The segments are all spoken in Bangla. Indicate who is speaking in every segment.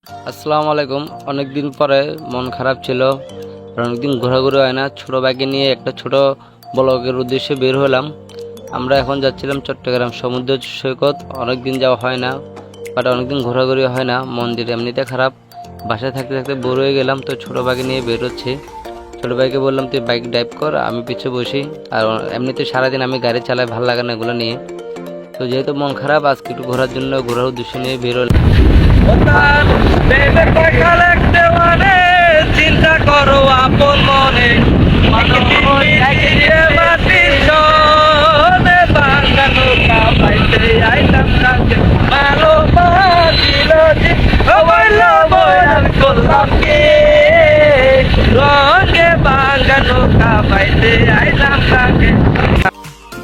Speaker 1: আসসালামু আলাইকুম। অনেকদিন পরে মন খারাপ ছিল, অনেকদিন ঘোরাঘুরি হয় না। ছোট বাইকে নিয়ে একটা ছোট ব্লগের উদ্দেশ্যে বের হলাম। আমরা এখন যাচ্ছিলাম চট্টগ্রাম সমুদ্র সৈকত। অনেকদিন যাওয়া হয় না, বাট অনেকদিন ঘোরাঘুরি হয় না। মন্দির এমনিতে খারাপ, বাসায় থাকতে থাকতে বোর হয়ে গেলাম, তো ছোট বাইকে নিয়ে বের হচ্ছে। ছোট বাইকে বললাম তুই বাইক ড্রাইভ কর, আমি পিছু বসি। আর এমনিতে সারাদিন আমি গাড়ি চালাই, ভালো লাগে না এগুলো নিয়ে। তো যেহেতু মন খারাপ, আজকে একটু ঘোরার জন্য ঘোরার উদ্দেশ্য নিয়ে বের হলাম। চিন্তা করো আপন মনে,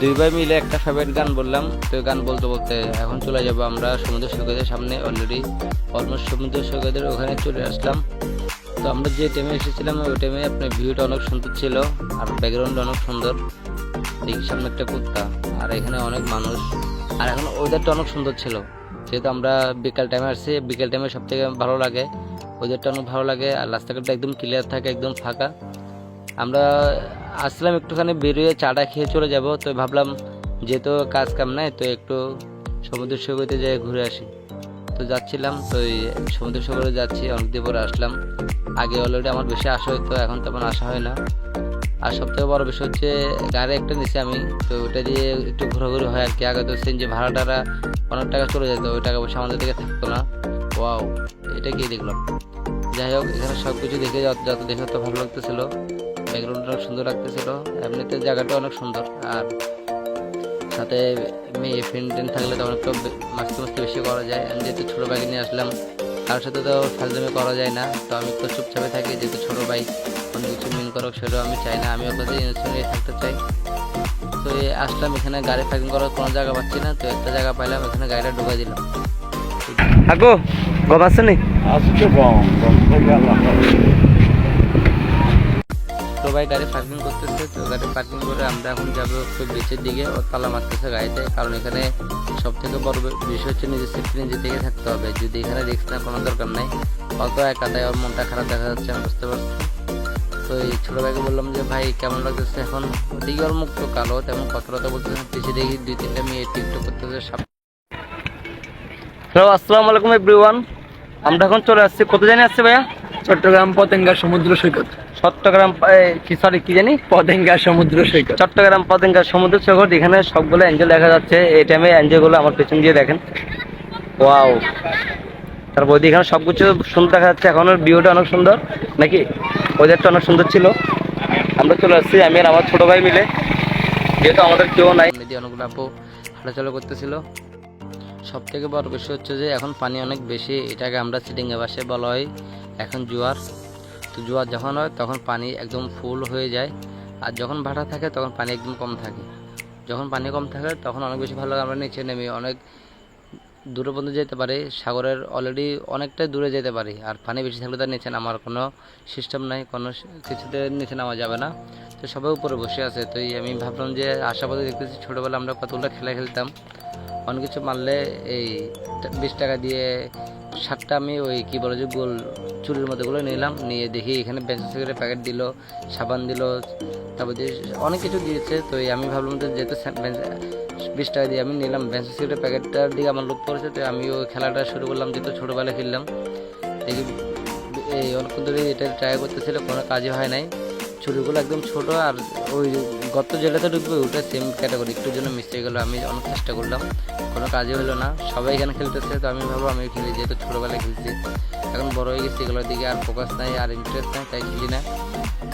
Speaker 1: দুই ভাই মিলে একটা ফেভারিট গান বললাম। তো গান বলতে বলতে এখন চলে যাব আমরা সমুদ্র সৈকতের সামনে। অলমোস্ট সমুদ্র সৈকতের ওখানে চলে আসলাম। তো আমরা যে টাইমে এসেছিলাম ওই টাইমে আপনার ভিউটা অনেক সুন্দর ছিল, আর ব্যাকগ্রাউন্ড অনেক সুন্দর। দেখি সামনে একটা কুত্তা, আর এখানে অনেক মানুষ, আর এখন ওয়েদারটা অনেক সুন্দর ছিল। যেহেতু আমরা বিকাল টাইমে আসছি, বিকেল টাইমে সব থেকে ভালো লাগে, ওয়েদারটা অনেক ভালো লাগে, আর রাস্তাঘাটটা একদম ক্লিয়ার থাকে, একদম ফাঁকা। আমরা আসলাম একটুখানি বেরিয়ে চাটা খেয়ে চলে যাব। তো ভাবলাম যেহেতু কাজ কাম নাই, তো একটু সমুদ্র সৈকতে যেয়ে ঘুরে আসি। তো যাচ্ছিলাম, তো এই সমুদ্র সৈকতে যাচ্ছি, অনেকদিন পরে আসলাম। আগে অলরেডি আমার বেশি আসা হইতো, এখন তেমন আসা হয় না। আর সবথেকে বড় বিষয় হচ্ছে গাড়ি একটা নিছি আমি, তো ওটা দিয়ে একটু ঘোরাঘুরি হয় আর কি। আগে তো যে ভাড়া টাড়া অনেক টাকা চলে যেত, ওই টাকা পয়সা আমাদের দিকে থাকতো না। ওয়াও, এটা কি দেখলাম। যাই হোক, এখানে সব কিছু দেখে যত দেখে তো ভালো লাগতেছিল, ব্যাকগ্রাউন্ডটা অনেক সুন্দর লাগতেছিল, এমনিতে জায়গাটা অনেক সুন্দর। আর সাথে মেয়ে ফ্রেন্ড থাকলে তখন একটু মাস্তি মাস্তি বেশি করা যায়। আমি যেহেতু ছোটো বাইক নিয়ে আসলাম, তার সাথে তো ফাজলামি করা যায় না, তো আমি একটু চুপচাপে থাকি। যেহেতু ছোটো বাইক, কোনো কিছু মিন করুক সেটাও আমি চাই না, আমি আপনাদের ইনস্ট্রুমেন্ট থাকতে চাই। তো আসলাম এখানে, গাড়ি পার্কিং করার কোনো জায়গা পাচ্ছি না, তো একটা জায়গা পাইলাম, এখানে গাড়িটা ঢুকাই দিলাম। আগো গম আছে নি সবাই গাড়ি পার্কিং করতেছে। তো গাড়ি পার্কিং করে আমরা এখন যাবো একটু বিচের দিকে। ও তালা মারতেছে গাড়িতে, কারণ এখানে সব থেকে বড় বিষয় হচ্ছে নিজের সেফটি নিজে থেকে থাকতে হবে। যদি এখানে রিস্ক না কোনো দরকার নাই, অত একা দেয় ওর মনটা খারাপ দেখা যাচ্ছে, আমি বুঝতে পারছি। তো এই ছোটো ভাইকে বললাম যে ভাই কেমন লাগতেছে এখন। ওদিকে ওর মুখ তো কালো, তেমন কথা বলতেছে। পিছিয়ে দেখি 2-3টা মেয়ে টিকটক করতেছে। হ্যালো, আসসালামু আলাইকুম এভরিওয়ান। আমরা এখন চলে আসছি, কত জানি আসছে ভাইয়া?
Speaker 2: চট্টগ্রাম পতেঙ্গা সমুদ্র সৈকত।
Speaker 1: চট্টগ্রাম কি জানি
Speaker 2: পতেঙ্গা সমুদ্র সৈকত।
Speaker 1: চট্টগ্রাম পতেঙ্গা সমুদ্র সৈকত। এখানে সবগুলো এঞ্জেল দেখা যাচ্ছে। এই টাইমে এঞ্জেলগুলো আমার পেছন দিয়ে দেখেন, ওয়াও। তারপর এখানে সবকিছু সুন্দর দেখা যাচ্ছে। এখন ভিউটা অনেক সুন্দর নাকি, ওয়েদারটা অনেক সুন্দর ছিল। আমরা চলে আসছি আমি আর আমার ছোট ভাই মিলে, যেহেতু আমাদের কেউ নাই। অনেকগুলো আপু হাঁটাচলা করতেছিল। সব থেকে বড় বিষয় হচ্ছে যে এখন পানি অনেক বেশি, এটাকে আমরা সিটিংয়ে ভাষায় বলা হয় এখন জোয়ার। তো জোয়ার যখন হয় তখন পানি একদম ফুল হয়ে যায়, আর যখন ভাটা থাকে তখন পানি একদম কম থাকে। যখন পানি কম থাকে তখন অনেক বেশি ভালো লাগে। আমরা নিচে নেমে অনেক দূরে পর্যন্ত যেতে পারি, সাগরের অলরেডি অনেকটাই দূরে যেতে পারি। আর পানি বেশি থাকলে তার নিচে নামার কোনো সিস্টেম নাই, কোনো কিছুতে নিচে নামা যাবে না। তো সবাই উপরে বসে আছে। তো আমি ভাবলাম যে আশাবাদী দেখতেছি, ছোটোবেলা আমরা কতগুলো খেলা খেলতাম। অনেক কিছু মারলে এই 20 টাকা দিয়ে 7টা আমি ওই কী বলে যে গোল চুরির মধ্যেগুলো নিলাম, নিয়ে দেখি এখানে বেঞ্চের প্যাকেট দিল, সাবান দিল, তারপর দিয়ে অনেক কিছু দিয়েছে। তো আমি ভাবলাম যে যেহেতু 20 টাকা দিয়ে আমি নিলাম, বেঞ্চের প্যাকেটটার দিকে আমার লোভ পড়েছে। তো আমি ওই খেলাটা শুরু করলাম, যেহেতু ছোটোবেলায় খেললাম। দেখি এই অনেকক্ষণ ধরে এটা ট্রাই করতেছিল, কোনো কাজই হয় নাই। ছুরিগুলো একদম ছোট, আর ওই গর্ত যেটাতে ঢুকবে ওটা সেম ক্যাটাগরি, একটুর জন্য মিস্টেক গেলো। আমি অনেক চেষ্টা করলাম, কোনো কাজই হলো না। সবাই এখানে খেলতেছে, তো আমি ভাবলাম আমি খেলি, যেহেতু ছোটোবেলায় খেলছি। এখন বড় হয়ে গেছি, এগুলোর দিকে আর ফোকাস নাই, আর ইন্টারেস্ট নাই, তাই খেলি না।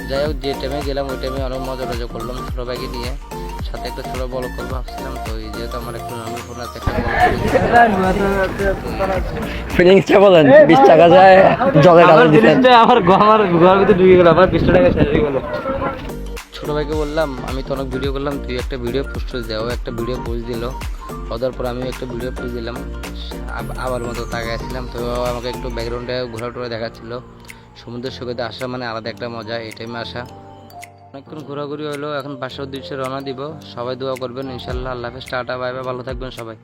Speaker 1: যাই হোক, যে টাইমে গেলাম ওই টাইমে অনেক মজা করলাম ছোটো ব্যাগে নিয়ে, সাথে একটা ছোটো বল করবো ভাবছিলাম। তো যেহেতু আমার একটু নর্মাল ফোন আছে, একটা
Speaker 2: ফিলিংসটা বলেন। 20 টাকা যায় জলে ডাবল দিলেন।
Speaker 1: আমার ঘর ভিতরে ঢুকে গেল, আমার 20 টাকা শেষ হয়ে গেল। ছোটো ভাইকে বললাম আমি তো অনেক ভিডিও করলাম, তুই একটা ভিডিও পোস্ট করে দেও। একটা ভিডিও পোস্ট দিল, ওদের পর আমি একটা ভিডিও পোস্ট দিলাম। আবার মতো তাকাইছিলাম, তো আমাকে একটু ব্যাকগ্রাউন্ডে ঘোরাটোরা দেখাচ্ছিল। সমুদ্র সৈকতে আসা মানে আলাদা একটা মজা, এই টাইমে আসা। অনেকক্ষণ ঘোরাঘুরি হলো, এখন বাসার উদ্দেশ্যে রওনা দিব। সবাই দোয়া করবেন ইনশাল্লাহ। আল্লাহ হাফেজ, টাটা, বাই বাই, ভালো থাকবেন সবাই।